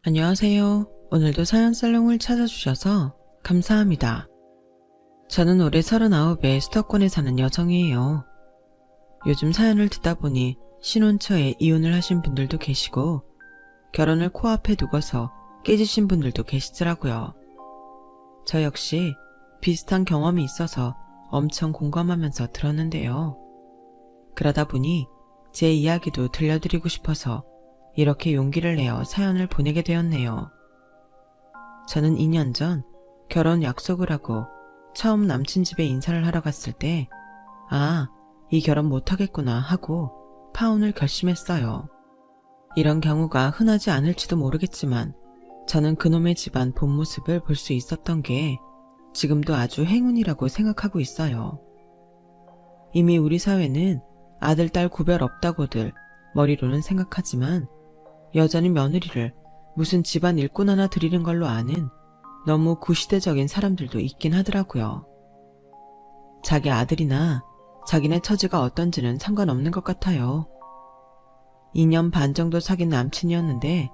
안녕하세요. 오늘도 사연살롱을 찾아주셔서 감사합니다. 저는 올해 39에 수도권에 사는 여성이에요. 요즘 사연을 듣다 보니 신혼 초에 이혼을 하신 분들도 계시고 결혼을 코앞에 두고서 깨지신 분들도 계시더라고요. 저 역시 비슷한 경험이 있어서 엄청 공감하면서 들었는데요. 그러다 보니 제 이야기도 들려드리고 싶어서 이렇게 용기를 내어 사연을 보내게 되었네요. 저는 2년 전 결혼 약속을 하고 처음 남친 집에 인사를 하러 갔을 때 이 결혼 못하겠구나 하고 파혼을 결심했어요. 이런 경우가 흔하지 않을지도 모르겠지만 저는 그놈의 집안 본 모습을 볼 수 있었던 게 지금도 아주 행운이라고 생각하고 있어요. 이미 우리 사회는 아들, 딸 구별 없다고들 머리로는 생각하지만 여전히 며느리를 무슨 집안 일꾼 하나 들이는 걸로 아는 너무 구시대적인 사람들도 있긴 하더라고요. 자기 아들이나 자기네 처지가 어떤지는 상관없는 것 같아요. 2년 반 정도 사귄 남친이었는데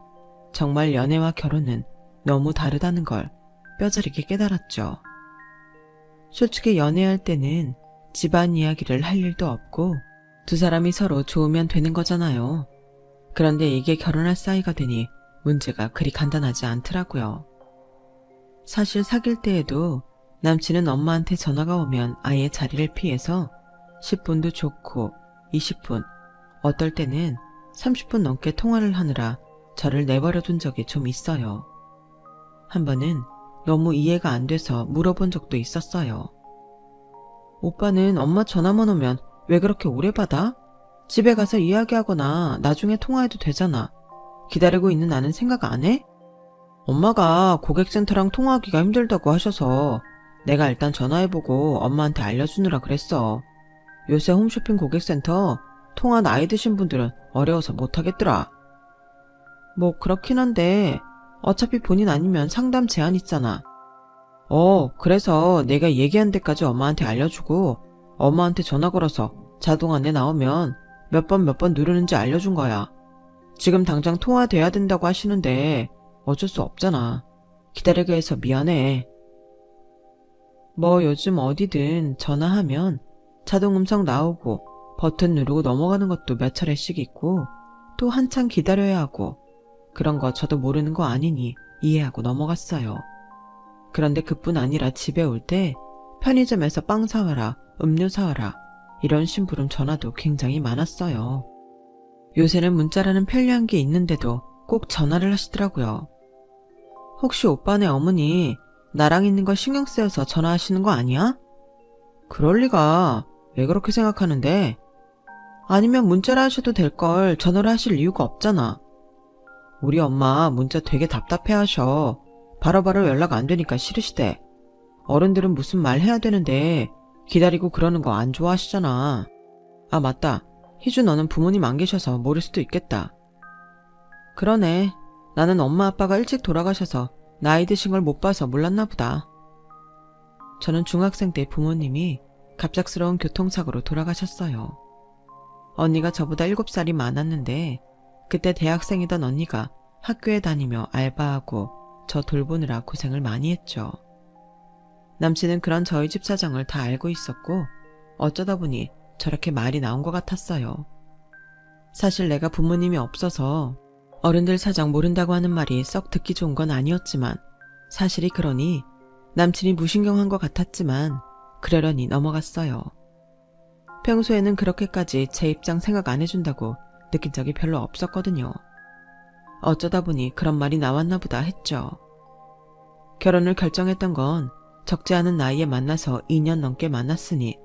정말 연애와 결혼은 너무 다르다는 걸 뼈저리게 깨달았죠. 솔직히 연애할 때는 집안 이야기를 할 일도 없고 두 사람이 서로 좋으면 되는 거잖아요. 그런데 이게 결혼할 사이가 되니 문제가 그리 간단하지 않더라고요. 사실 사귈 때에도 남친은 엄마한테 전화가 오면 아예 자리를 피해서 10분도 좋고 20분, 어떨 때는 30분 넘게 통화를 하느라 저를 내버려 둔 적이 좀 있어요. 한 번은 너무 이해가 안 돼서 물어본 적도 있었어요. 오빠는 엄마 전화만 오면 왜 그렇게 오래 받아? 집에 가서 이야기하거나 나중에 통화해도 되잖아. 기다리고 있는 나는 생각 안 해? 엄마가 고객센터랑 통화하기가 힘들다고 하셔서 내가 일단 전화해보고 엄마한테 알려주느라 그랬어. 요새 홈쇼핑 고객센터 통화 나이 드신 분들은 어려워서 못하겠더라. 뭐 그렇긴 한데 어차피 본인 아니면 상담 제한 있잖아. 그래서 내가 얘기한 데까지 엄마한테 알려주고 엄마한테 전화 걸어서 자동 안내 나오면 몇 번 누르는지 알려준 거야. 지금 당장 통화돼야 된다고 하시는데 어쩔 수 없잖아. 기다리게 해서 미안해. 뭐 요즘 어디든 전화하면 자동 음성 나오고 버튼 누르고 넘어가는 것도 몇 차례씩 있고 또 한참 기다려야 하고 그런 거 저도 모르는 거 아니니 이해하고 넘어갔어요. 그런데 그뿐 아니라 집에 올 때 편의점에서 빵 사와라, 음료 사와라 이런 심부름 전화도 굉장히 많았어요. 요새는 문자라는 편리한 게 있는데도 꼭 전화를 하시더라고요. 혹시 오빠네 어머니 나랑 있는 거 신경 쓰여서 전화하시는 거 아니야? 그럴 리가. 왜 그렇게 생각하는데? 아니면 문자를 하셔도 될 걸 전화를 하실 이유가 없잖아. 우리 엄마 문자 되게 답답해 하셔. 바로바로 연락 안 되니까 싫으시대. 어른들은 무슨 말 해야 되는데 기다리고 그러는 거 안 좋아하시잖아. 아 맞다. 희주 너는 부모님 안 계셔서 모를 수도 있겠다. 그러네. 나는 엄마 아빠가 일찍 돌아가셔서 나이 드신 걸 못 봐서 몰랐나 보다. 저는 중학생 때 부모님이 갑작스러운 교통사고로 돌아가셨어요. 언니가 저보다 7살이 많았는데 그때 대학생이던 언니가 학교에 다니며 알바하고 저 돌보느라 고생을 많이 했죠. 남친은 그런 저희 집 사정을 다 알고 있었고 어쩌다 보니 저렇게 말이 나온 것 같았어요. 사실 내가 부모님이 없어서 어른들 사정 모른다고 하는 말이 썩 듣기 좋은 건 아니었지만 사실이 그러니 남친이 무신경한 것 같았지만 그러려니 넘어갔어요. 평소에는 그렇게까지 제 입장 생각 안 해준다고 느낀 적이 별로 없었거든요. 어쩌다 보니 그런 말이 나왔나 보다 했죠. 결혼을 결정했던 건 적지 않은 나이에 만나서 2년 넘게 만났으니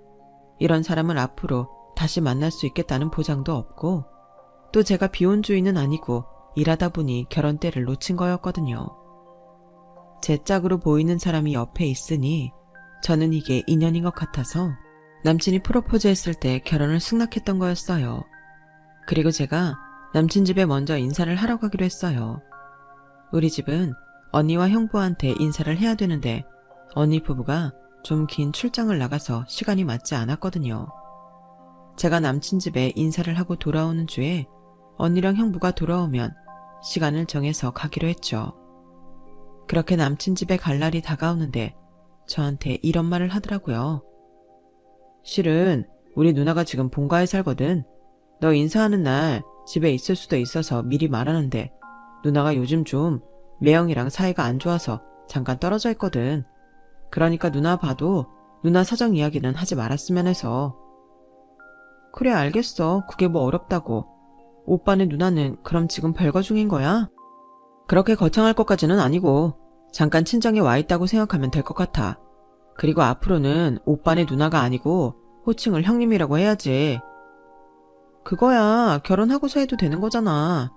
이런 사람을 앞으로 다시 만날 수 있겠다는 보장도 없고 또 제가 비혼주의는 아니고 일하다 보니 결혼 때를 놓친 거였거든요. 제 짝으로 보이는 사람이 옆에 있으니 저는 이게 인연인 것 같아서 남친이 프로포즈 했을 때 결혼을 승낙했던 거였어요. 그리고 제가 남친 집에 먼저 인사를 하러 가기로 했어요. 우리 집은 언니와 형부한테 인사를 해야 되는데 언니 부부가 좀 긴 출장을 나가서 시간이 맞지 않았거든요. 제가 남친 집에 인사를 하고 돌아오는 주에 언니랑 형부가 돌아오면 시간을 정해서 가기로 했죠. 그렇게 남친 집에 갈 날이 다가오는데 저한테 이런 말을 하더라고요. 실은 우리 누나가 지금 본가에 살거든. 너 인사하는 날 집에 있을 수도 있어서 미리 말하는데 누나가 요즘 좀 매형이랑 사이가 안 좋아서 잠깐 떨어져 있거든. 그러니까 누나 봐도 누나 사정 이야기는 하지 말았으면 해서. 그래 알겠어. 그게 뭐 어렵다고. 오빠네 누나는 그럼 지금 별거 중인 거야? 그렇게 거창할 것까지는 아니고 잠깐 친정에 와 있다고 생각하면 될 것 같아. 그리고 앞으로는 오빠네 누나가 아니고 호칭을 형님이라고 해야지. 그거야 결혼하고서 해도 되는 거잖아.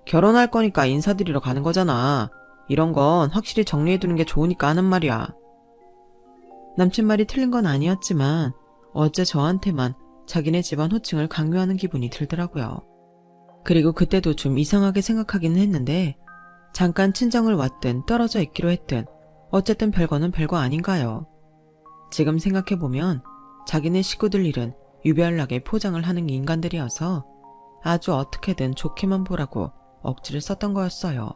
결혼할 거니까 인사드리러 가는 거잖아. 이런 건 확실히 정리해두는 게 좋으니까 하는 말이야. 남친 말이 틀린 건 아니었지만 어째 저한테만 자기네 집안 호칭을 강요하는 기분이 들더라고요. 그리고 그때도 좀 이상하게 생각하기는 했는데 잠깐 친정을 왔든 떨어져 있기로 했든 어쨌든 별거는 별거 아닌가요. 지금 생각해보면 자기네 식구들 일은 유별나게 포장을 하는 인간들이어서 아주 어떻게든 좋게만 보라고 억지를 썼던 거였어요.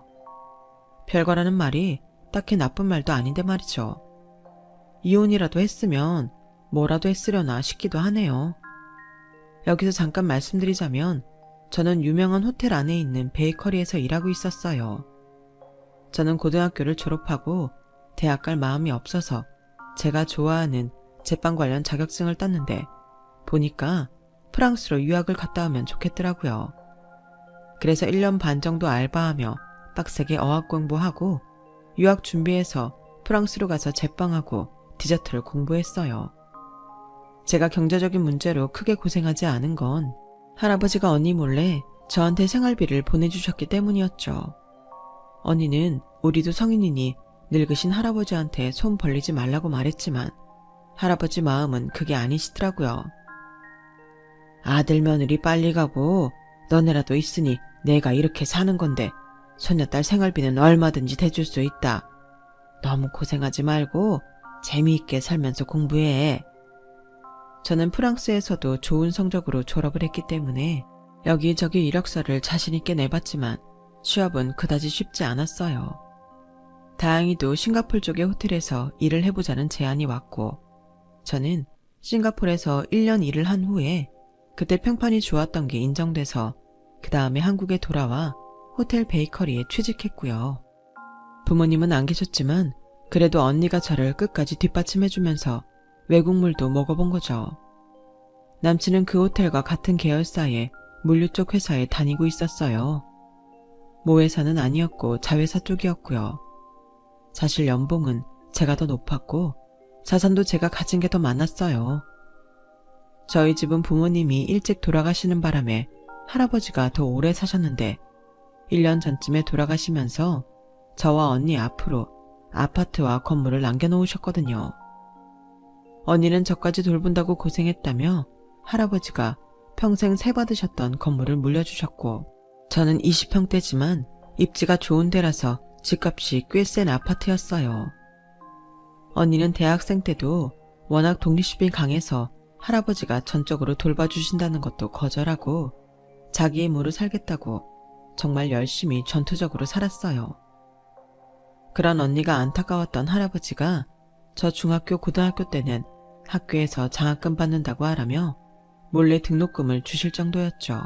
별거라는 말이 딱히 나쁜 말도 아닌데 말이죠. 이혼이라도 했으면 뭐라도 했으려나 싶기도 하네요. 여기서 잠깐 말씀드리자면 저는 유명한 호텔 안에 있는 베이커리에서 일하고 있었어요. 저는 고등학교를 졸업하고 대학 갈 마음이 없어서 제가 좋아하는 제빵 관련 자격증을 땄는데 보니까 프랑스로 유학을 갔다 오면 좋겠더라고요. 그래서 1년 반 정도 알바하며 빡세게 어학 공부하고 유학 준비해서 프랑스로 가서 제빵하고 디저트를 공부했어요. 제가 경제적인 문제로 크게 고생하지 않은 건 할아버지가 언니 몰래 저한테 생활비를 보내주셨기 때문이었죠. 언니는 우리도 성인이니 늙으신 할아버지한테 손 벌리지 말라고 말했지만 할아버지 마음은 그게 아니시더라고요. 아들 며느리 빨리 가고 너네라도 있으니 내가 이렇게 사는 건데 손녀딸 생활비는 얼마든지 대줄 수 있다. 너무 고생하지 말고 재미있게 살면서 공부해. 저는 프랑스에서도 좋은 성적으로 졸업을 했기 때문에 여기저기 이력서를 자신있게 내봤지만 취업은 그다지 쉽지 않았어요. 다행히도 싱가포르 쪽의 호텔에서 일을 해보자는 제안이 왔고 저는 싱가포르에서 1년 일을 한 후에 그때 평판이 좋았던 게 인정돼서 그 다음에 한국에 돌아와 호텔 베이커리에 취직했고요. 부모님은 안 계셨지만 그래도 언니가 저를 끝까지 뒷받침해주면서 외국물도 먹어본 거죠. 남친은 그 호텔과 같은 계열사의 물류 쪽 회사에 다니고 있었어요. 모회사는 아니었고 자회사 쪽이었고요. 사실 연봉은 제가 더 높았고 자산도 제가 가진 게 더 많았어요. 저희 집은 부모님이 일찍 돌아가시는 바람에 할아버지가 더 오래 사셨는데 1년 전쯤에 돌아가시면서 저와 언니 앞으로 아파트와 건물을 남겨놓으셨거든요. 언니는 저까지 돌본다고 고생했다며 할아버지가 평생 세받으셨던 건물을 물려주셨고 저는 20평대지만 입지가 좋은 데라서 집값이 꽤 센 아파트였어요. 언니는 대학생 때도 워낙 독립심이 강해서 할아버지가 전적으로 돌봐주신다는 것도 거절하고 자기의 힘으로 살겠다고 정말 열심히 전투적으로 살았어요. 그런 언니가 안타까웠던 할아버지가 저 중학교 고등학교 때는 학교에서 장학금 받는다고 하라며 몰래 등록금을 주실 정도였죠.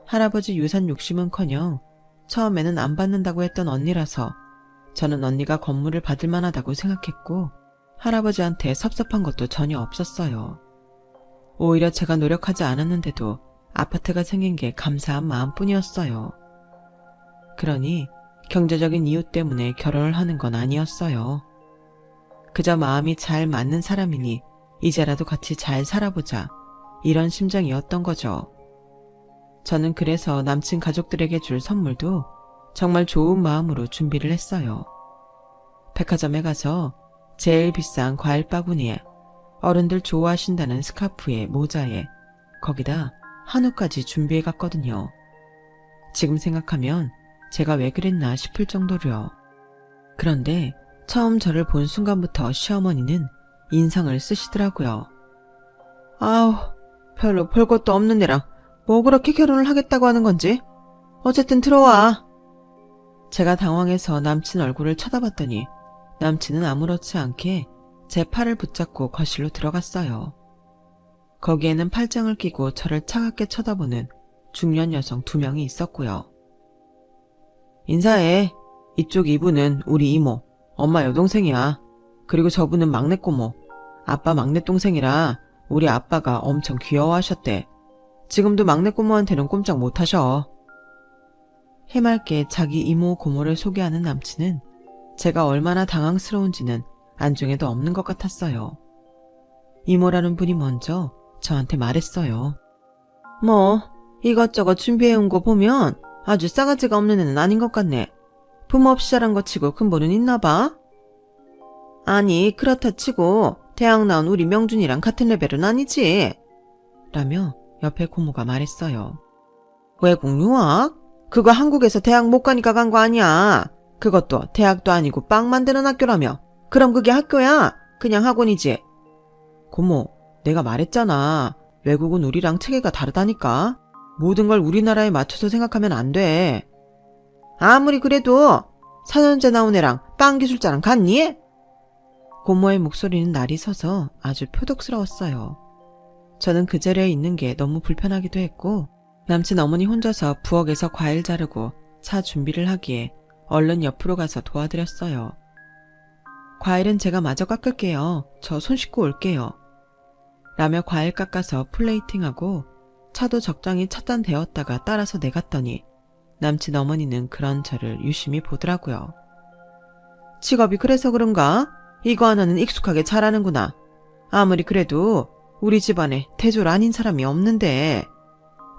할아버지 유산 욕심은커녕 처음에는 안 받는다고 했던 언니라서 저는 언니가 건물을 받을 만하다고 생각했고 할아버지한테 섭섭한 것도 전혀 없었어요. 오히려 제가 노력하지 않았는데도 아파트가 생긴 게 감사한 마음뿐이었어요. 그러니 경제적인 이유 때문에 결혼을 하는 건 아니었어요. 그저 마음이 잘 맞는 사람이니 이제라도 같이 잘 살아보자 이런 심정이었던 거죠. 저는 그래서 남친 가족들에게 줄 선물도 정말 좋은 마음으로 준비를 했어요. 백화점에 가서 제일 비싼 과일 바구니에 어른들 좋아하신다는 스카프에 모자에 거기다 한우까지 준비해 갔거든요. 지금 생각하면 제가 왜 그랬나 싶을 정도로요. 그런데 처음 저를 본 순간부터 시어머니는 인상을 쓰시더라고요. 아우, 별로 볼 것도 없는 애랑 뭐 그렇게 결혼을 하겠다고 하는 건지? 어쨌든 들어와. 제가 당황해서 남친 얼굴을 쳐다봤더니 남친은 아무렇지 않게 제 팔을 붙잡고 거실로 들어갔어요. 거기에는 팔짱을 끼고 저를 차갑게 쳐다보는 중년 여성 2명이 있었고요. 인사해. 이쪽 이분은 우리 이모, 엄마 여동생이야. 그리고 저분은 막내 꼬모, 아빠 막내 동생이라 우리 아빠가 엄청 귀여워하셨대. 지금도 막내 꼬모한테는 꼼짝 못하셔. 해맑게 자기 이모 고모를 소개하는 남친은 제가 얼마나 당황스러운지는 안중에도 없는 것 같았어요. 이모라는 분이 먼저 저한테 말했어요. 뭐 이것저것 준비해온 거 보면 아주 싸가지가 없는 애는 아닌 것 같네. 부모 없이 자란 거 치고 근본은 있나 봐? 아니 그렇다 치고 대학 나온 우리 명준이랑 같은 레벨은 아니지. 라며 옆에 고모가 말했어요. 외국 유학? 그거 한국에서 대학 못 가니까 간 거 아니야. 그것도 대학도 아니고 빵 만드는 학교라며. 그럼 그게 학교야? 그냥 학원이지. 고모, 내가 말했잖아. 외국은 우리랑 체계가 다르다니까. 모든 걸 우리나라에 맞춰서 생각하면 안 돼. 아무리 그래도 4년제 나온 애랑 빵 기술자랑 같니? 고모의 목소리는 날이 서서 아주 표독스러웠어요. 저는 그 자리에 있는 게 너무 불편하기도 했고 남친 어머니 혼자서 부엌에서 과일 자르고 차 준비를 하기에 얼른 옆으로 가서 도와드렸어요. 과일은 제가 마저 깎을게요. 저 손 씻고 올게요. 라며 과일 깎아서 플레이팅하고 차도 적당히 찻잔 데웠다가 따라서 내갔더니 남친 어머니는 그런 저를 유심히 보더라고요. 직업이 그래서 그런가? 이거 하나는 익숙하게 잘하는구나. 아무리 그래도 우리 집안에 태졸 아닌 사람이 없는데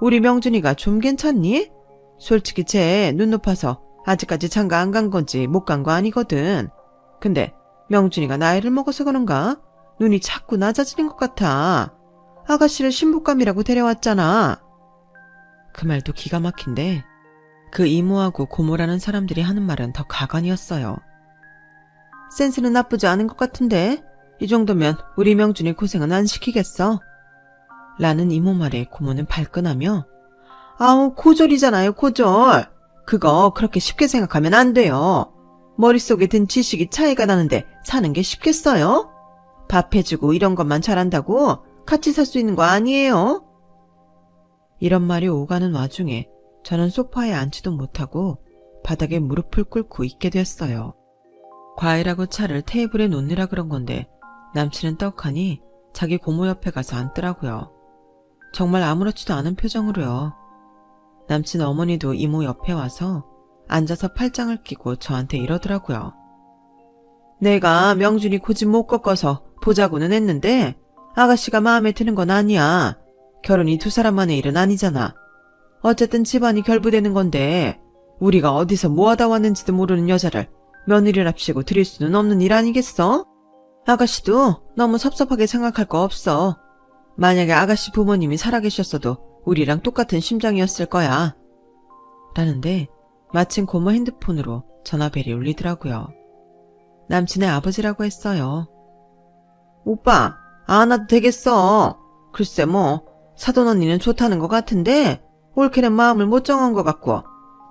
우리 명준이가 좀 괜찮니? 솔직히 쟤 눈 높아서 아직까지 장가 안 간 건지 못 간 거 아니거든. 근데 명준이가 나이를 먹어서 그런가? 눈이 자꾸 낮아지는 것 같아. 아가씨를 신부감이라고 데려왔잖아. 그 말도 기가 막힌데 그 이모하고 고모라는 사람들이 하는 말은 더 가관이었어요. 센스는 나쁘지 않은 것 같은데 이 정도면 우리 명준이 고생은 안 시키겠어. 라는 이모 말에 고모는 발끈하며 아우 고졸이잖아요 고졸. 그거 그렇게 쉽게 생각하면 안 돼요. 머릿속에 든 지식이 차이가 나는데 사는 게 쉽겠어요? 밥 해주고 이런 것만 잘한다고 같이 살 수 있는 거 아니에요? 이런 말이 오가는 와중에 저는 소파에 앉지도 못하고 바닥에 무릎을 꿇고 있게 됐어요. 과일하고 차를 테이블에 놓느라 그런 건데 남친은 떡하니 자기 고모 옆에 가서 앉더라고요. 정말 아무렇지도 않은 표정으로요. 남친 어머니도 이모 옆에 와서 앉아서 팔짱을 끼고 저한테 이러더라고요. 내가 명준이 고집 못 꺾어서 보자고는 했는데 아가씨가 마음에 드는 건 아니야. 결혼이 두 사람만의 일은 아니잖아. 어쨌든 집안이 결부되는 건데 우리가 어디서 뭐하다 왔는지도 모르는 여자를 며느리랍시고 드릴 수는 없는 일 아니겠어? 아가씨도 너무 섭섭하게 생각할 거 없어. 만약에 아가씨 부모님이 살아계셨어도 우리랑 똑같은 심정이었을 거야. 라는데 마침 고모 핸드폰으로 전화벨이 울리더라고요. 남친의 아버지라고 했어요. 오빠, 안 와도 되겠어. 글쎄 뭐 사돈 언니는 좋다는 것 같은데 올케는 마음을 못 정한 것 같고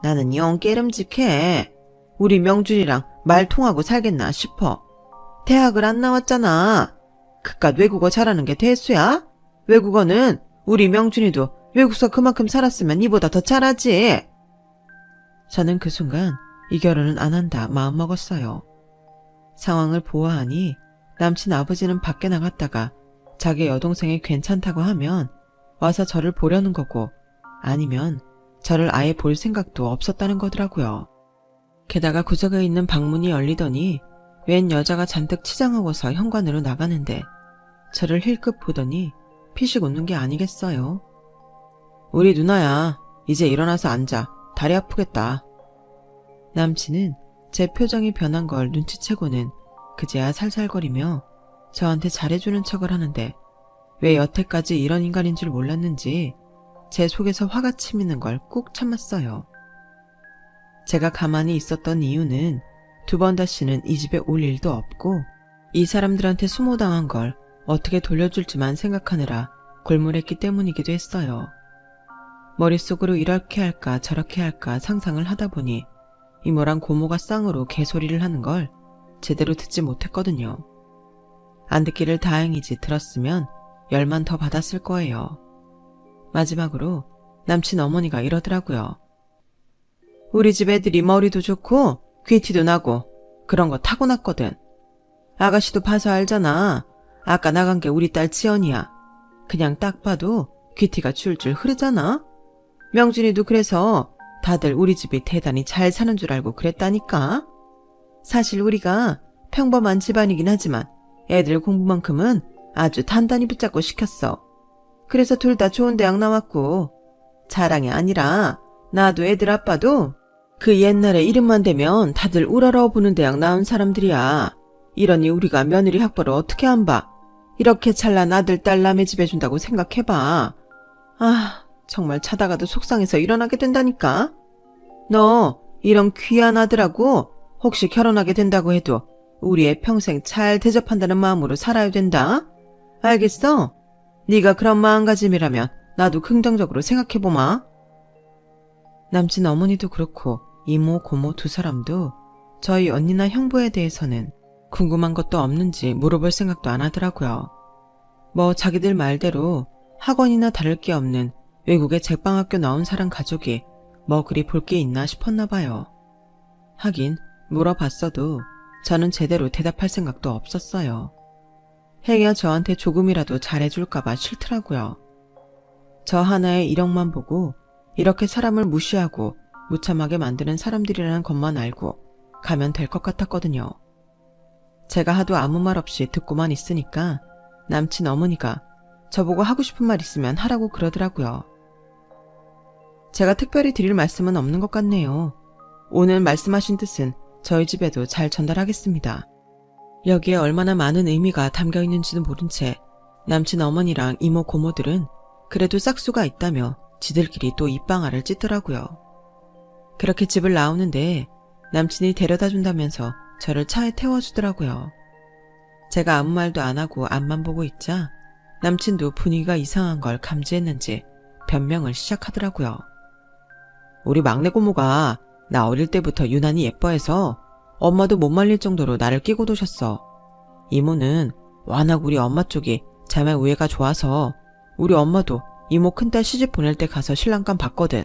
나는 영 깨름직해. 우리 명준이랑 말 통하고 살겠나 싶어. 대학을 안 나왔잖아. 그깟 외국어 잘하는 게 대수야? 외국어는 우리 명준이도 외국서 그만큼 살았으면 이보다 더 잘하지. 저는 그 순간 이 결혼은 안 한다 마음먹었어요. 상황을 보아하니 남친 아버지는 밖에 나갔다가 자기 여동생이 괜찮다고 하면 와서 저를 보려는 거고 아니면 저를 아예 볼 생각도 없었다는 거더라고요. 게다가 구석에 있는 방문이 열리더니 웬 여자가 잔뜩 치장하고서 현관으로 나가는데 저를 힐끗 보더니 피식 웃는 게 아니겠어요. 우리 누나야. 이제 일어나서 앉아. 다리 아프겠다. 남친은 제 표정이 변한 걸 눈치채고는 그제야 살살거리며 저한테 잘해주는 척을 하는데 왜 여태까지 이런 인간인 줄 몰랐는지 제 속에서 화가 치미는 걸 꾹 참았어요. 제가 가만히 있었던 이유는 두 번 다시는 이 집에 올 일도 없고 이 사람들한테 수모당한 걸 어떻게 돌려줄지만 생각하느라 골몰했기 때문이기도 했어요. 머릿속으로 이렇게 할까 저렇게 할까 상상을 하다 보니 이모랑 고모가 쌍으로 개소리를 하는 걸 제대로 듣지 못했거든요. 안 듣기를 다행이지 들었으면 열만 더 받았을 거예요. 마지막으로 남친 어머니가 이러더라고요. 우리 집 애들이 머리도 좋고 귀티도 나고 그런 거 타고났거든. 아가씨도 봐서 알잖아. 아까 나간 게 우리 딸 지연이야. 그냥 딱 봐도 귀티가 줄줄 흐르잖아. 명준이도 그래서 다들 우리 집이 대단히 잘 사는 줄 알고 그랬다니까. 사실 우리가 평범한 집안이긴 하지만 애들 공부만큼은 아주 단단히 붙잡고 시켰어. 그래서 둘 다 좋은 대학 나왔고, 자랑이 아니라 나도 애들 아빠도 그 옛날에 이름만 대면 다들 우러러 보는 대학 나온 사람들이야. 이러니 우리가 며느리 학벌을 어떻게 안 봐. 이렇게 잘난 아들 딸 남의 집에 준다고 생각해봐. 아, 정말 자다가도 속상해서 일어나게 된다니까. 너 이런 귀한 아들하고 혹시 결혼하게 된다고 해도 우리 애 평생 잘 대접한다는 마음으로 살아야 된다. 알겠어? 네가 그런 마음가짐이라면 나도 긍정적으로 생각해보마. 남친 어머니도 그렇고 이모 고모 두 사람도 저희 언니나 형부에 대해서는 궁금한 것도 없는지 물어볼 생각도 안 하더라고요. 뭐 자기들 말대로 학원이나 다를 게 없는 외국의 제빵학교 나온 사람 가족이 뭐 그리 볼 게 있나 싶었나 봐요. 하긴 물어봤어도 저는 제대로 대답할 생각도 없었어요. 행여 저한테 조금이라도 잘해줄까봐 싫더라고요. 저 하나의 이력만 보고 이렇게 사람을 무시하고 무참하게 만드는 사람들이라는 것만 알고 가면 될 것 같았거든요. 제가 하도 아무 말 없이 듣고만 있으니까 남친 어머니가 저보고 하고 싶은 말 있으면 하라고 그러더라고요. 제가 특별히 드릴 말씀은 없는 것 같네요. 오늘 말씀하신 뜻은 저희 집에도 잘 전달하겠습니다. 여기에 얼마나 많은 의미가 담겨 있는지도 모른 채 남친 어머니랑 이모 고모들은 그래도 싹수가 있다며 지들끼리 또 입방아를 찢더라고요. 그렇게 집을 나오는데 남친이 데려다 준다면서 저를 차에 태워주더라고요. 제가 아무 말도 안 하고 앞만 보고 있자 남친도 분위기가 이상한 걸 감지했는지 변명을 시작하더라고요. 우리 막내 고모가 나 어릴 때부터 유난히 예뻐해서 엄마도 못 말릴 정도로 나를 끼고 도셨어. 이모는 워낙 우리 엄마 쪽이 자매 우애가 좋아서 우리 엄마도 이모 큰딸 시집 보낼 때 가서 신랑감 봤거든.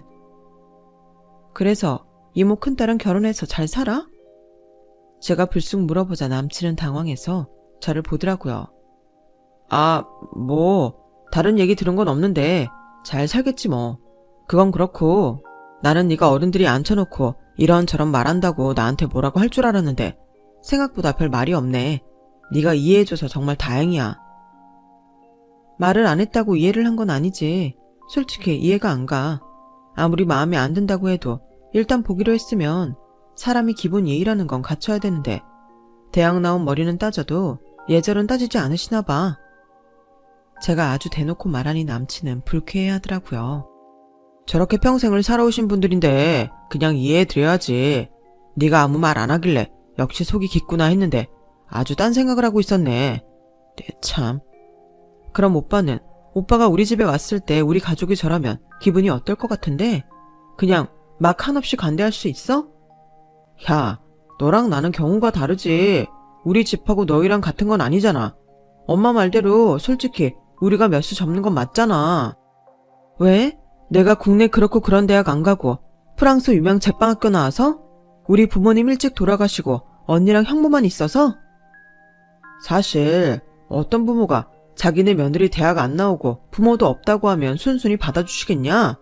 그래서 이모 큰딸은 결혼해서 잘 살아? 제가 불쑥 물어보자 남친은 당황해서 저를 보더라고요. 아, 뭐 다른 얘기 들은 건 없는데 잘 살겠지 뭐. 그건 그렇고 나는 네가 어른들이 앉혀놓고 이런저런 말한다고 나한테 뭐라고 할 줄 알았는데 생각보다 별 말이 없네. 네가 이해해줘서 정말 다행이야. 말을 안 했다고 이해를 한 건 아니지. 솔직히 이해가 안 가. 아무리 마음에 안 든다고 해도 일단 보기로 했으면 사람이 기본 예의라는 건 갖춰야 되는데 대학 나온 머리는 따져도 예절은 따지지 않으시나 봐. 제가 아주 대놓고 말하니 남친은 불쾌해하더라고요. 저렇게 평생을 살아오신 분들인데 그냥 이해해드려야지. 네가 아무 말 안 하길래 역시 속이 깊구나 했는데 아주 딴 생각을 하고 있었네. 네, 참. 그럼 오빠는 오빠가 우리 집에 왔을 때 우리 가족이 저라면 기분이 어떨 것 같은데 그냥 막 한없이 관대할 수 있어? 야, 너랑 나는 경우가 다르지. 우리 집하고 너희랑 같은 건 아니잖아. 엄마 말대로 솔직히 우리가 몇 수 접는 건 맞잖아. 왜? 내가 국내 그렇고 그런 대학 안 가고 프랑스 유명 제빵학교 나와서? 우리 부모님 일찍 돌아가시고 언니랑 형부만 있어서? 사실 어떤 부모가 자기네 며느리 대학 안 나오고 부모도 없다고 하면 순순히 받아주시겠냐?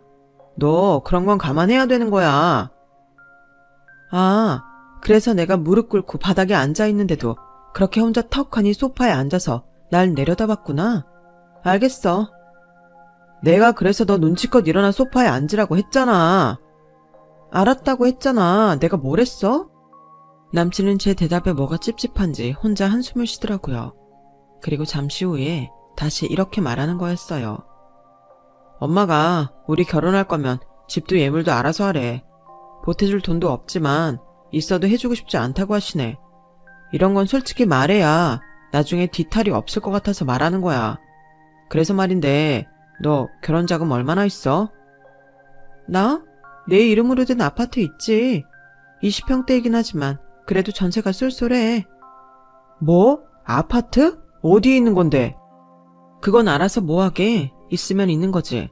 너 그런 건 감안해야 되는 거야. 아, 그래서 내가 무릎 꿇고 바닥에 앉아있는데도 그렇게 혼자 턱하니 소파에 앉아서 날 내려다봤구나. 알겠어. 내가 그래서 너 눈치껏 일어나 소파에 앉으라고 했잖아. 알았다고 했잖아. 내가 뭘 했어? 남친은 제 대답에 뭐가 찝찝한지 혼자 한숨을 쉬더라고요. 그리고 잠시 후에 다시 이렇게 말하는 거였어요. 엄마가 우리 결혼할 거면 집도 예물도 알아서 하래. 보태줄 돈도 없지만 있어도 해주고 싶지 않다고 하시네. 이런 건 솔직히 말해야 나중에 뒤탈이 없을 것 같아서 말하는 거야. 그래서 말인데 너 결혼 자금 얼마나 있어? 나? 내 이름으로 된 아파트 있지. 20평대이긴 하지만 그래도 전세가 쏠쏠해. 뭐? 아파트? 어디에 있는 건데? 그건 알아서 뭐하게. 있으면 있는 거지.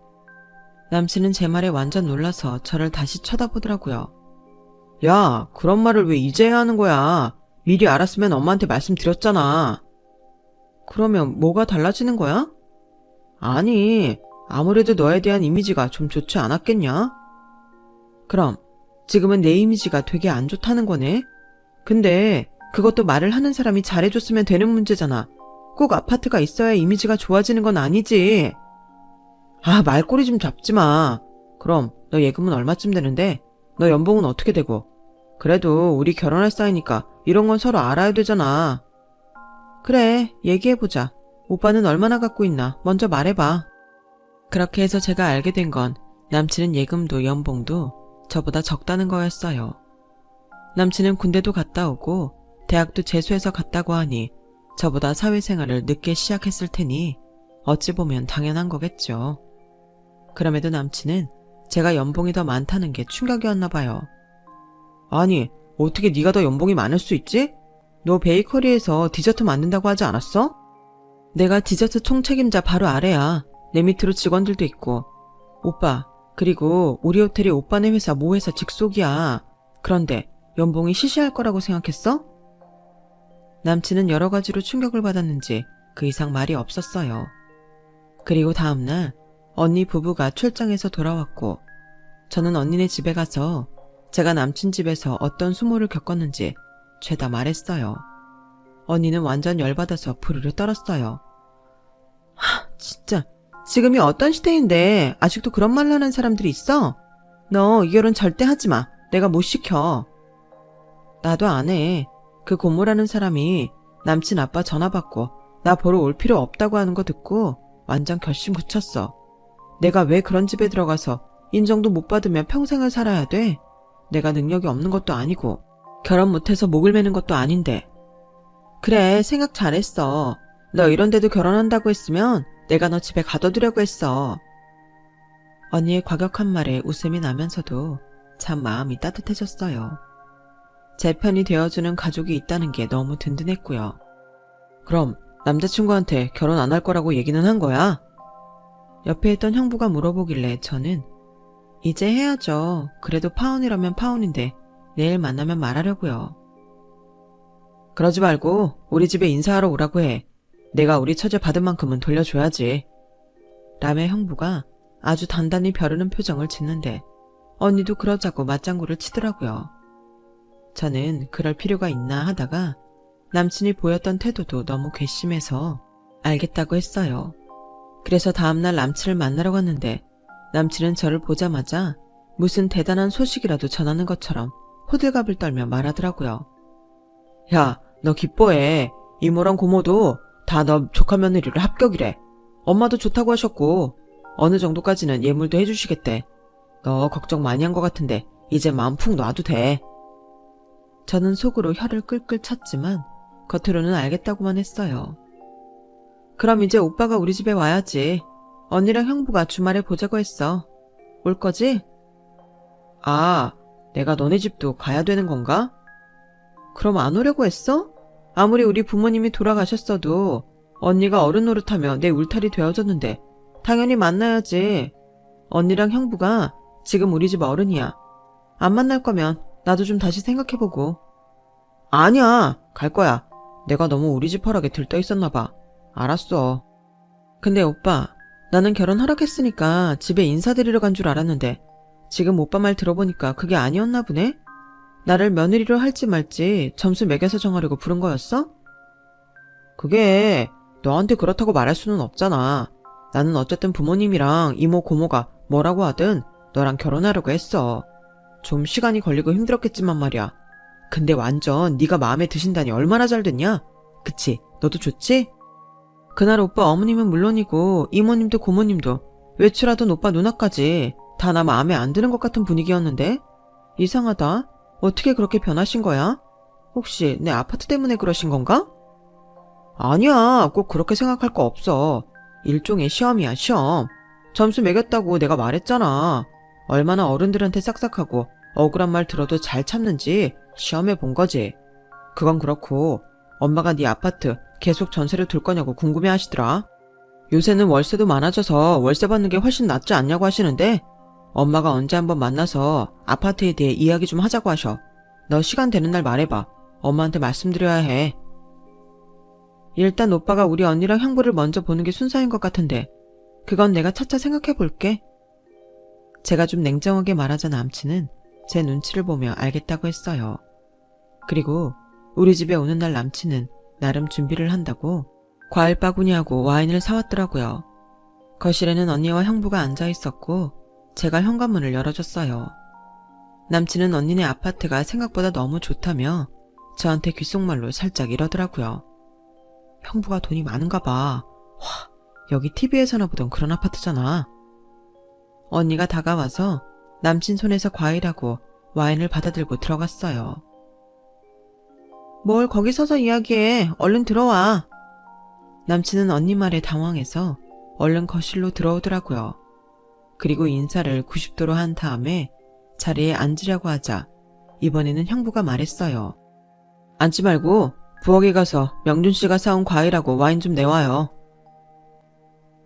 남친은 제 말에 완전 놀라서 저를 다시 쳐다보더라고요. 야, 그런 말을 왜 이제야 하는 거야? 미리 알았으면 엄마한테 말씀드렸잖아. 그러면 뭐가 달라지는 거야? 아니, 아무래도 너에 대한 이미지가 좀 좋지 않았겠냐? 그럼 지금은 내 이미지가 되게 안 좋다는 거네? 근데 그것도 말을 하는 사람이 잘해줬으면 되는 문제잖아. 꼭 아파트가 있어야 이미지가 좋아지는 건 아니지. 아, 말꼬리 좀 잡지 마. 그럼 너 예금은 얼마쯤 되는데? 너 연봉은 어떻게 되고? 그래도 우리 결혼할 사이니까 이런 건 서로 알아야 되잖아. 그래, 얘기해보자. 오빠는 얼마나 갖고 있나? 먼저 말해봐. 그렇게 해서 제가 알게 된 건 남친은 예금도 연봉도 저보다 적다는 거였어요. 남친은 군대도 갔다 오고 대학도 재수해서 갔다고 하니 저보다 사회생활을 늦게 시작했을 테니 어찌 보면 당연한 거겠죠. 그럼에도 남친은 제가 연봉이 더 많다는 게 충격이었나 봐요. 아니, 어떻게 네가 더 연봉이 많을 수 있지? 너 베이커리에서 디저트 만든다고 하지 않았어? 내가 디저트 총책임자 바로 아래야. 내 밑으로 직원들도 있고. 오빠, 그리고 우리 호텔이 오빠네 회사 모회사 직속이야. 그런데 연봉이 시시할 거라고 생각했어? 남친은 여러 가지로 충격을 받았는지 그 이상 말이 없었어요. 그리고 다음날 언니 부부가 출장에서 돌아왔고 저는 언니네 집에 가서 제가 남친 집에서 어떤 수모를 겪었는지 죄다 말했어요. 언니는 완전 열받아서 부르르 떨었어요. 진짜 지금이 어떤 시대인데 아직도 그런 말을 하는 사람들이 있어? 너 이 결혼 절대 하지 마. 내가 못 시켜. 나도 안 해. 그 고모라는 사람이 남친 아빠 전화 받고 나 보러 올 필요 없다고 하는 거 듣고 완전 결심 굳혔어. 내가 왜 그런 집에 들어가서 인정도 못 받으면 평생을 살아야 돼? 내가 능력이 없는 것도 아니고 결혼 못해서 목을 매는 것도 아닌데. 그래, 생각 잘했어. 너 이런 데도 결혼한다고 했으면 내가 너 집에 가둬두려고 했어. 언니의 과격한 말에 웃음이 나면서도 참 마음이 따뜻해졌어요. 제 편이 되어주는 가족이 있다는 게 너무 든든했고요. 그럼 남자친구한테 결혼 안 할 거라고 얘기는 한 거야? 옆에 있던 형부가 물어보길래 저는 이제 해야죠. 그래도 파혼이라면 파혼인데 내일 만나면 말하려고요. 그러지 말고 우리 집에 인사하러 오라고 해. 내가 우리 처제 받은 만큼은 돌려줘야지. 라며 형부가 아주 단단히 벼르는 표정을 짓는데 언니도 그러자고 맞장구를 치더라고요. 저는 그럴 필요가 있나 하다가 남친이 보였던 태도도 너무 괘씸해서 알겠다고 했어요. 그래서 다음날 남친을 만나러 갔는데 남친은 저를 보자마자 무슨 대단한 소식이라도 전하는 것처럼 호들갑을 떨며 말하더라고요. 야, 너 기뻐해. 이모랑 고모도 다 너 조카 며느리를 합격이래. 엄마도 좋다고 하셨고 어느 정도까지는 예물도 해주시겠대. 너 걱정 많이 한 것 같은데 이제 마음 푹 놔도 돼. 저는 속으로 혀를 끌끌 찼지만 겉으로는 알겠다고만 했어요. 그럼 이제 오빠가 우리 집에 와야지. 언니랑 형부가 주말에 보자고 했어. 올 거지? 아, 내가 너네 집도 가야 되는 건가? 그럼 안 오려고 했어? 아무리 우리 부모님이 돌아가셨어도 언니가 어른 노릇하며 내 울타리 되어줬는데 당연히 만나야지. 언니랑 형부가 지금 우리 집 어른이야. 안 만날 거면 나도 좀 다시 생각해보고. 아니야, 갈 거야. 내가 너무 우리 집 허락에 들떠 있었나 봐. 알았어. 근데 오빠, 나는 결혼 허락했으니까 집에 인사드리러 간 줄 알았는데 지금 오빠 말 들어보니까 그게 아니었나 보네? 나를 며느리로 할지 말지 점수 매겨서 정하려고 부른 거였어? 그게 너한테 그렇다고 말할 수는 없잖아. 나는 어쨌든 부모님이랑 이모 고모가 뭐라고 하든 너랑 결혼하려고 했어. 좀 시간이 걸리고 힘들었겠지만 말이야. 근데 완전 네가 마음에 드신다니 얼마나 잘 됐냐? 그치? 너도 좋지? 그날 오빠 어머님은 물론이고 이모님도 고모님도 외출하던 오빠 누나까지 다 나 마음에 안 드는 것 같은 분위기였는데? 이상하다. 어떻게 그렇게 변하신 거야? 혹시 내 아파트 때문에 그러신 건가? 아니야, 꼭 그렇게 생각할 거 없어. 일종의 시험이야, 시험. 점수 매겼다고 내가 말했잖아. 얼마나 어른들한테 싹싹하고 억울한 말 들어도 잘 참는지 시험해 본 거지. 그건 그렇고 엄마가 네 아파트 계속 전세로 둘 거냐고 궁금해 하시더라. 요새는 월세도 많아져서 월세 받는 게 훨씬 낫지 않냐고 하시는데 엄마가 언제 한번 만나서 아파트에 대해 이야기 좀 하자고 하셔. 너 시간 되는 날 말해봐. 엄마한테 말씀드려야 해. 일단 오빠가 우리 언니랑 형부를 먼저 보는 게 순서인 것 같은데 그건 내가 차차 생각해 볼게. 제가 좀 냉정하게 말하자 남친은 제 눈치를 보며 알겠다고 했어요. 그리고 우리 집에 오는 날 남친은 나름 준비를 한다고 과일 바구니하고 와인을 사왔더라고요. 거실에는 언니와 형부가 앉아 있었고 제가 현관문을 열어줬어요. 남친은 언니네 아파트가 생각보다 너무 좋다며 저한테 귓속말로 살짝 이러더라고요. 형부가 돈이 많은가 봐. 와, 여기 TV에서나 보던 그런 아파트잖아. 언니가 다가와서 남친 손에서 과일하고 와인을 받아들고 들어갔어요. 뭘 거기 서서 이야기해. 얼른 들어와. 남친은 언니 말에 당황해서 얼른 거실로 들어오더라고요. 그리고 인사를 90도로 한 다음에 자리에 앉으려고 하자 이번에는 형부가 말했어요. 앉지 말고 부엌에 가서 명준 씨가 사온 과일하고 와인 좀 내와요.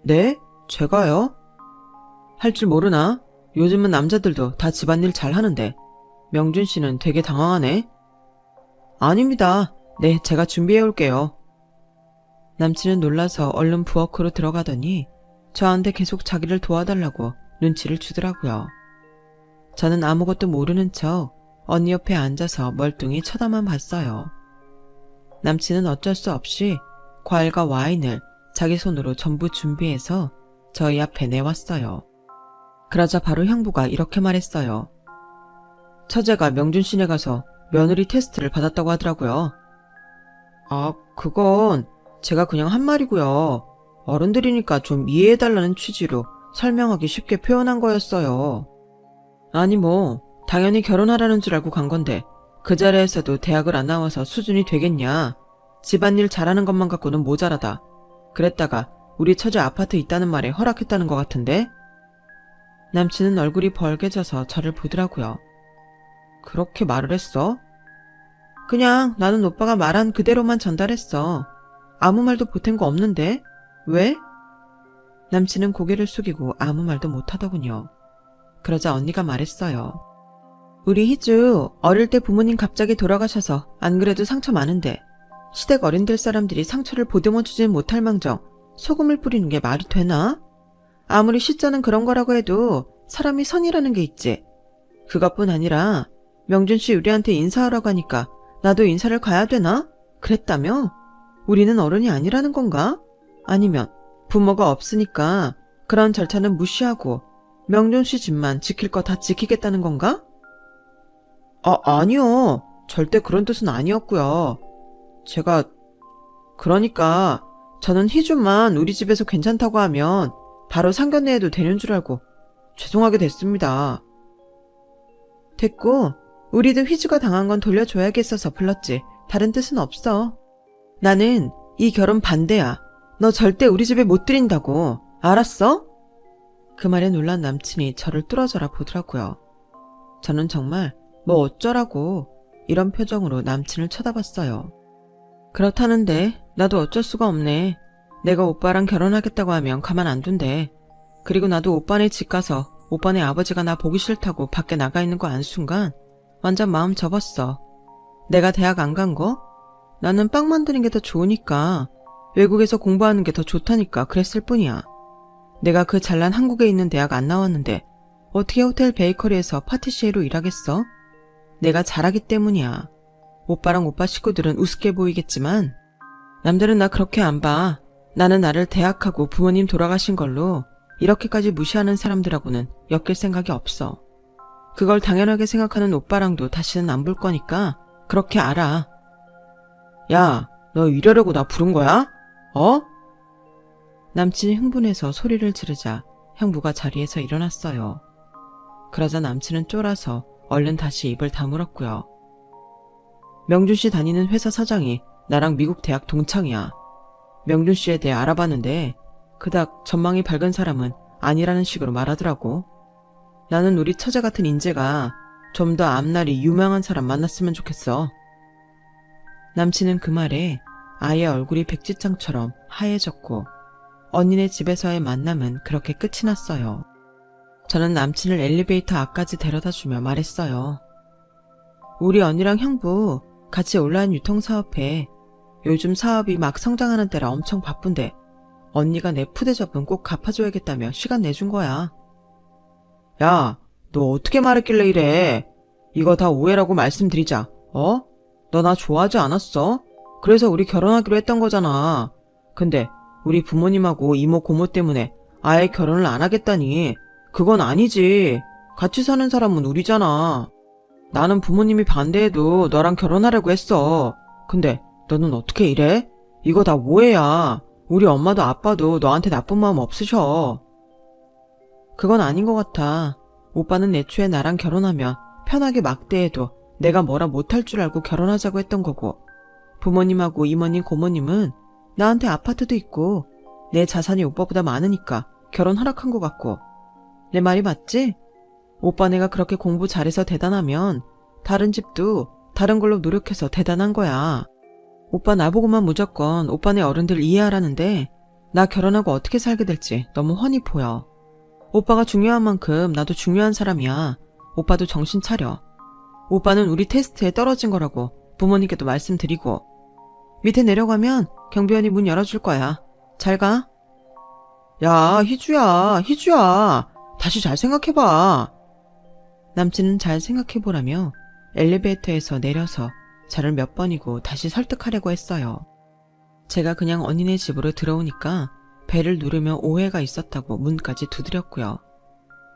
네? 제가요? 할 줄 모르나? 요즘은 남자들도 다 집안일 잘 하는데 명준 씨는 되게 당황하네. 아닙니다. 네, 제가 준비해 올게요. 남친은 놀라서 얼른 부엌으로 들어가더니 저한테 계속 자기를 도와달라고 눈치를 주더라고요. 저는 아무것도 모르는 척 언니 옆에 앉아서 멀뚱히 쳐다만 봤어요. 남친은 어쩔 수 없이 과일과 와인을 자기 손으로 전부 준비해서 저희 앞에 내왔어요. 그러자 바로 형부가 이렇게 말했어요. 처제가 명준 씨네 가서 며느리 테스트를 받았다고 하더라고요. 아, 그건 제가 그냥 한 말이고요. 어른들이니까 좀 이해해달라는 취지로 설명하기 쉽게 표현한 거였어요. 아니 뭐 당연히 결혼하라는 줄 알고 간 건데 그 자리에서도 대학을 안 나와서 수준이 되겠냐. 집안일 잘하는 것만 갖고는 모자라다. 그랬다가 우리 처제 아파트 있다는 말에 허락했다는 것 같은데? 남친은 얼굴이 벌개져서 저를 보더라고요. 그렇게 말을 했어? 그냥 나는 오빠가 말한 그대로만 전달했어. 아무 말도 보탠 거 없는데? 왜? 남친은 고개를 숙이고 아무 말도 못하더군요. 그러자 언니가 말했어요. 우리 희주 어릴 때 부모님 갑자기 돌아가셔서 안 그래도 상처 많은데 시댁 어른들 사람들이 상처를 보듬어주진 못할 망정 소금을 뿌리는 게 말이 되나? 아무리 시자는 그런 거라고 해도 사람이 선이라는 게 있지. 그것뿐 아니라 명준 씨 우리한테 인사하라고 하니까 나도 인사를 가야 되나? 그랬다며? 우리는 어른이 아니라는 건가? 아니면 부모가 없으니까 그런 절차는 무시하고 명준 씨 집만 지킬 거 다 지키겠다는 건가? 아니요. 절대 그런 뜻은 아니었고요. 그러니까 저는 희준만 우리 집에서 괜찮다고 하면 바로 상견례해도 되는 줄 알고 죄송하게 됐습니다. 됐고 우리도 희주가 당한 건 돌려줘야겠어서 불렀지 다른 뜻은 없어. 나는 이 결혼 반대야. 너 절대 우리 집에 못 들인다고. 알았어? 그 말에 놀란 남친이 저를 뚫어져라 보더라고요. 저는 정말 뭐 어쩌라고 이런 표정으로 남친을 쳐다봤어요. 그렇다는데 나도 어쩔 수가 없네. 내가 오빠랑 결혼하겠다고 하면 가만 안 둔대. 그리고 나도 오빠네 집 가서 오빠네 아버지가 나 보기 싫다고 밖에 나가 있는 거 안 순간 완전 마음 접었어. 내가 대학 안 간 거? 나는 빵 만드는 게 더 좋으니까 외국에서 공부하는 게 더 좋다니까 그랬을 뿐이야. 내가 그 잘난 한국에 있는 대학 안 나왔는데 어떻게 호텔 베이커리에서 파티시에로 일하겠어? 내가 잘하기 때문이야. 오빠랑 오빠 식구들은 우습게 보이겠지만 남들은 나 그렇게 안 봐. 나는 나를 대학하고 부모님 돌아가신 걸로 이렇게까지 무시하는 사람들하고는 엮일 생각이 없어. 그걸 당연하게 생각하는 오빠랑도 다시는 안 볼 거니까 그렇게 알아. 야, 너 이러려고 나 부른 거야? 어? 남친이 흥분해서 소리를 지르자 형부가 자리에서 일어났어요. 그러자 남친은 쫄아서 얼른 다시 입을 다물었고요. 명준 씨 다니는 회사 사장이 나랑 미국 대학 동창이야. 명준 씨에 대해 알아봤는데 그닥 전망이 밝은 사람은 아니라는 식으로 말하더라고. 나는 우리 처자 같은 인재가 좀 더 앞날이 유명한 사람 만났으면 좋겠어. 남친은 그 말에 아예 얼굴이 백지장처럼 하얘졌고 언니네 집에서의 만남은 그렇게 끝이 났어요. 저는 남친을 엘리베이터 앞까지 데려다주며 말했어요. 우리 언니랑 형부 같이 온라인 유통사업해. 요즘 사업이 막 성장하는 때라 엄청 바쁜데 언니가 내 푸대접은 꼭 갚아줘야겠다며 시간 내준 거야. 야, 너 어떻게 말했길래 이래? 이거 다 오해라고 말씀드리자. 너 나 좋아하지 않았어? 그래서 우리 결혼하기로 했던 거잖아. 근데 우리 부모님하고 이모 고모 때문에 아예 결혼을 안 하겠다니 그건 아니지. 같이 사는 사람은 우리잖아. 나는 부모님이 반대해도 너랑 결혼하려고 했어. 근데 너는 어떻게 이래? 이거 다 오해야. 우리 엄마도 아빠도 너한테 나쁜 마음 없으셔. 그건 아닌 것 같아. 오빠는 애초에 나랑 결혼하면 편하게 막대해도 내가 뭐라 못할 줄 알고 결혼하자고 했던 거고, 부모님하고 이모님 고모님은 나한테 아파트도 있고 내 자산이 오빠보다 많으니까 결혼 허락한 것 같고. 내 말이 맞지? 오빠 내가 그렇게 공부 잘해서 대단하면 다른 집도 다른 걸로 노력해서 대단한 거야. 오빠 나보고만 무조건 오빠네 어른들 이해하라는데 나 결혼하고 어떻게 살게 될지 너무 훤히 보여. 오빠가 중요한 만큼 나도 중요한 사람이야. 오빠도 정신 차려. 오빠는 우리 테스트에 떨어진 거라고 부모님께도 말씀드리고. 밑에 내려가면 경비원이 문 열어줄 거야. 잘 가. 야, 희주야. 다시 잘 생각해봐. 남친은 잘 생각해보라며 엘리베이터에서 내려서 저를 몇 번이고 다시 설득하려고 했어요. 제가 그냥 언니네 집으로 들어오니까 벨을 누르며 오해가 있었다고 문까지 두드렸고요.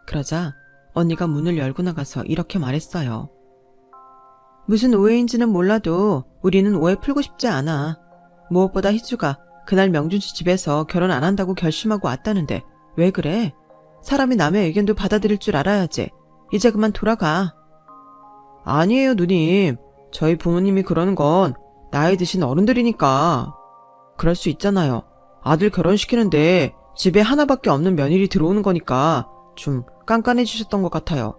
그러자 언니가 문을 열고 나가서 이렇게 말했어요. 무슨 오해인지는 몰라도 우리는 오해 풀고 싶지 않아. 무엇보다 희주가 그날 명준씨 집에서 결혼 안 한다고 결심하고 왔다는데 왜 그래? 사람이 남의 의견도 받아들일 줄 알아야지. 이제 그만 돌아가. 아니에요, 누님. 저희 부모님이 그러는 건 나이 드신 어른들이니까. 그럴 수 있잖아요. 아들 결혼시키는데 집에 하나밖에 없는 며느리 들어오는 거니까 좀 깐깐해지셨던 것 같아요.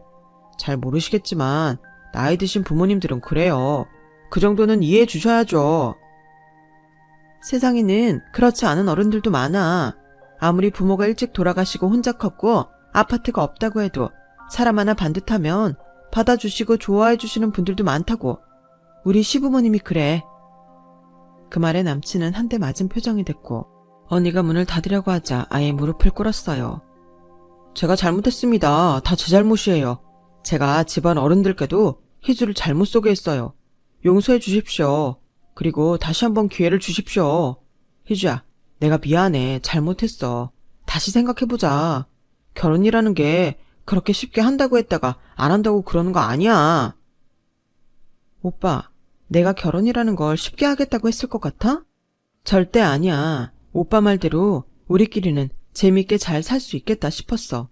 잘 모르시겠지만 나이 드신 부모님들은 그래요. 그 정도는 이해해 주셔야죠. 세상에는 그렇지 않은 어른들도 많아. 아무리 부모가 일찍 돌아가시고 혼자 컸고 아파트가 없다고 해도 사람 하나 반듯하면 받아주시고 좋아해 주시는 분들도 많다고. 우리 시부모님이 그래. 그 말에 남친은 한 대 맞은 표정이 됐고 언니가 문을 닫으려고 하자 아예 무릎을 꿇었어요. 제가 잘못했습니다. 다 제 잘못이에요. 제가 집안 어른들께도 희주를 잘못 쏘게 했어요. 용서해 주십시오. 그리고 다시 한번 기회를 주십시오. 희주야, 내가 미안해. 잘못했어. 다시 생각해보자. 결혼이라는 게 그렇게 쉽게 한다고 했다가 안 한다고 그러는 거 아니야. 오빠, 내가 결혼이라는 걸 쉽게 하겠다고 했을 것 같아? 절대 아니야. 오빠 말대로 우리끼리는 재밌게 잘 살 수 있겠다 싶었어.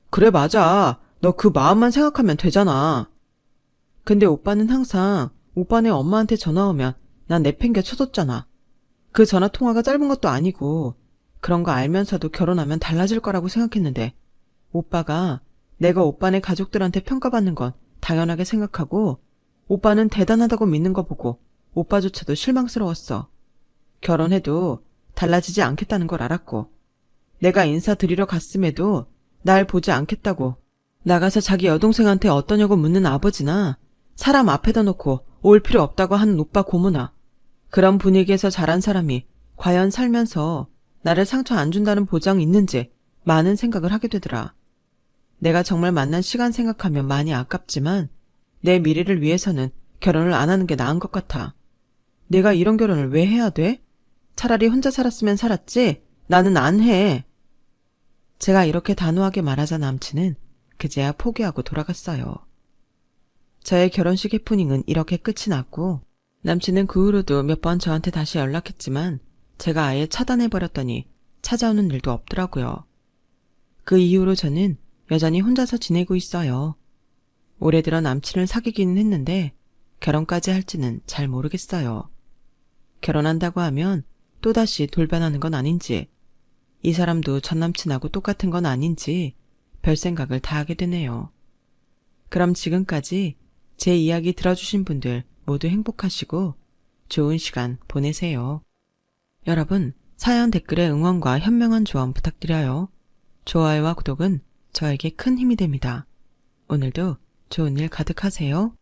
그래, 맞아. 너 그 마음만 생각하면 되잖아. 근데 오빠는 항상 오빠네 엄마한테 전화 오면 난 내팽개 쳐줬잖아. 그 전화 통화가 짧은 것도 아니고 그런 거 알면서도 결혼하면 달라질 거라고 생각했는데 오빠가 내가 오빠네 가족들한테 평가받는 건 당연하게 생각하고 오빠는 대단하다고 믿는 거 보고 오빠조차도 실망스러웠어. 결혼해도 달라지지 않겠다는 걸 알았고 내가 인사드리러 갔음에도 날 보지 않겠다고 나가서 자기 여동생한테 어떠냐고 묻는 아버지나 사람 앞에다 놓고 올 필요 없다고 하는 오빠 고모나 그런 분위기에서 자란 사람이 과연 살면서 나를 상처 안 준다는 보장이 있는지 많은 생각을 하게 되더라. 내가 정말 만난 시간 생각하면 많이 아깝지만 내 미래를 위해서는 결혼을 안 하는 게 나은 것 같아. 내가 이런 결혼을 왜 해야 돼? 차라리 혼자 살았으면 살았지 나는 안 해. 제가 이렇게 단호하게 말하자 남친은 그제야 포기하고 돌아갔어요. 저의 결혼식 해프닝은 이렇게 끝이 났고 남친은 그 후로도 몇 번 저한테 다시 연락했지만 제가 아예 차단해버렸더니 찾아오는 일도 없더라고요. 그 이후로 저는 여전히 혼자서 지내고 있어요. 올해 들어 남친을 사귀기는 했는데 결혼까지 할지는 잘 모르겠어요. 결혼한다고 하면 또다시 돌변하는 건 아닌지 이 사람도 전 남친하고 똑같은 건 아닌지 별 생각을 다 하게 되네요. 그럼 지금까지 제 이야기 들어주신 분들 모두 행복하시고 좋은 시간 보내세요. 여러분, 사연 댓글에 응원과 현명한 조언 부탁드려요. 좋아요와 구독은 저에게 큰 힘이 됩니다. 오늘도 좋은 일 가득하세요.